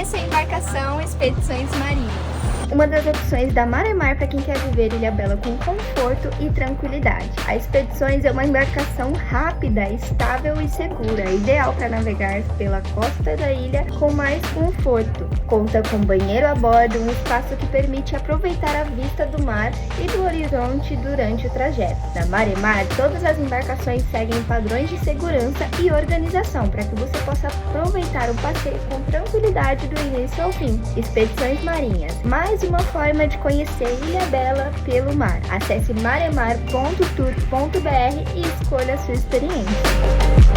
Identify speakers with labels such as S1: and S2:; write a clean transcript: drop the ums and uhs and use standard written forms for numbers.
S1: Conheça a embarcação Expedições Marinhas.
S2: Uma das opções da Maremar para quem quer viver Ilhabela com conforto e tranquilidade. A Expedições é uma embarcação rápida, estável e segura, ideal para navegar pela costa da ilha com mais conforto. Conta com banheiro a bordo, um espaço que permite aproveitar a vista do mar e do horizonte durante o trajeto. Na Maremar, todas as embarcações seguem padrões de segurança e organização para que você possa aproveitar o passeio com tranquilidade do início ao fim. Expedições Marinhas, mais uma forma de conhecer Ilhabela pelo mar. Acesse maremar.tour.br e escolha a sua experiência.